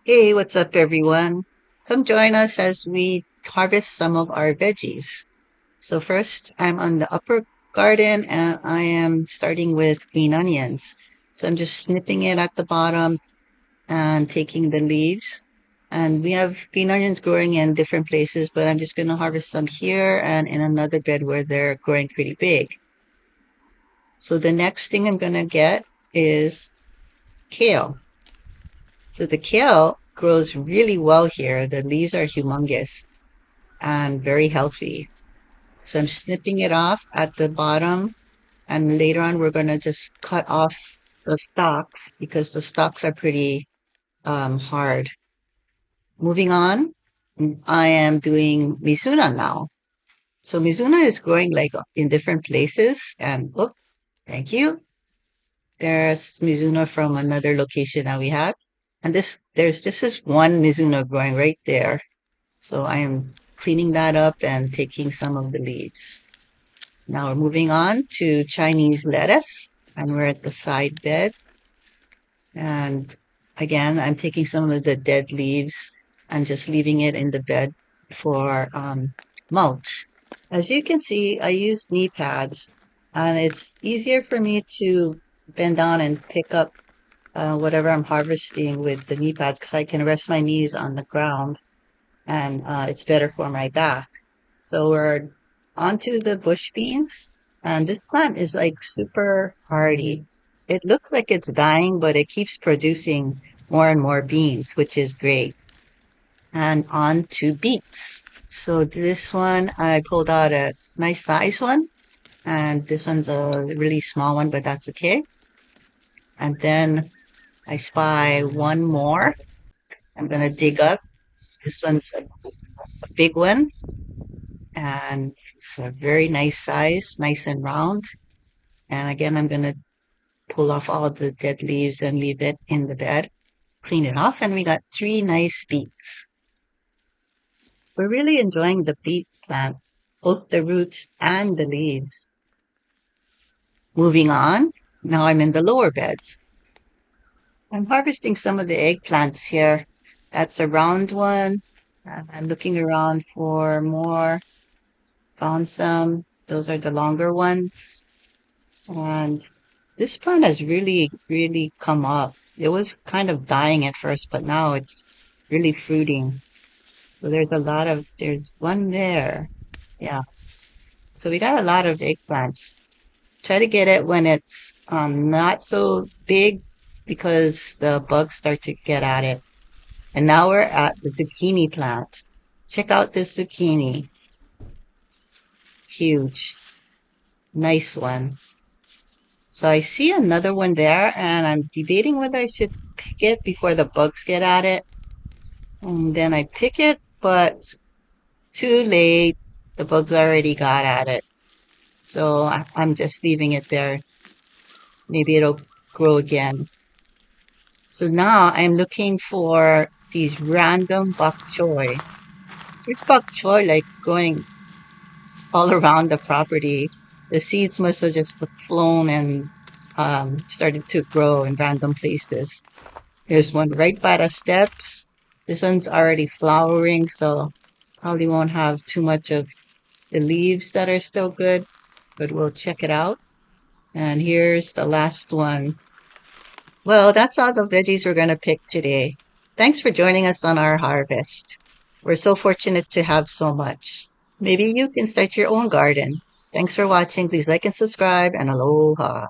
Hey, what's up, everyone? Come join us as we harvest some of our veggies. So first, I'm on the upper garden and I am starting with green onions. So I'm just snipping it at the bottom and taking the leaves. And we have green onions growing in different places, but I'm just going to harvest some here and in another bed where they're growing pretty big. So the next thing I'm going to get is kale. So the kale grows really well here. The leaves are humongous and very healthy. So I'm snipping it off at the bottom, and later on we're gonna just cut off the stalks because the stalks are pretty hard. Moving on, I am doing Mizuna now. So Mizuna is growing like in different places, and oh, thank you. There's Mizuno from another location that we had. And there's just this one Mizuno growing right there. So I am cleaning that up and taking some of the leaves. Now we're moving on to Chinese lettuce, and we're at the side bed. And again, I'm taking some of the dead leaves and just leaving it in the bed for mulch. As you can see, I use knee pads, and it's easier for me to bend down and pick up whatever I'm harvesting with the knee pads because I can rest my knees on the ground and it's better for my back. So we're onto the bush beans, and this plant is like super hardy. It looks like it's dying, but it keeps producing more and more beans, which is great. And on to beets. So this one, I pulled out a nice size one, and this one's a really small one, but that's okay. And then I spy one more. I'm gonna dig up. This one's a big one, and it's a very nice size, nice and round. And again, I'm going to pull off all the dead leaves and leave it in the bed, clean it off, and we got three nice beets. We're really enjoying the beet plant, both the roots and the leaves. Moving on, now I'm in the lower beds. I'm harvesting some of the eggplants here. That's a round one. I'm looking around for more. Found some. Those are the longer ones. And this plant has really come up. It was kind of dying at first, but now it's really fruiting. So there's one there. Yeah. So we got a lot of eggplants. Try to get it when it's not so big because the bugs start to get at it. And now we're at the zucchini plant. Check out this zucchini. Huge. Nice one. So I see another one there, and I'm debating whether I should pick it before the bugs get at it. And then I pick it, but too late. The bugs already got at it. So I'm just leaving it there. Maybe it'll grow again. So now I'm looking for these random bok choy. There's bok choy like growing all around the property. The seeds must have just flown and started to grow in random places. There's one right by the steps. This one's already flowering, so probably won't have too much of the leaves that are still good, but we'll check it out. And here's the last one. Well, that's all the veggies we're going to pick today. Thanks for joining us on our harvest. We're so fortunate to have so much. Maybe you can start your own garden. Thanks for watching. Please like and subscribe, and aloha.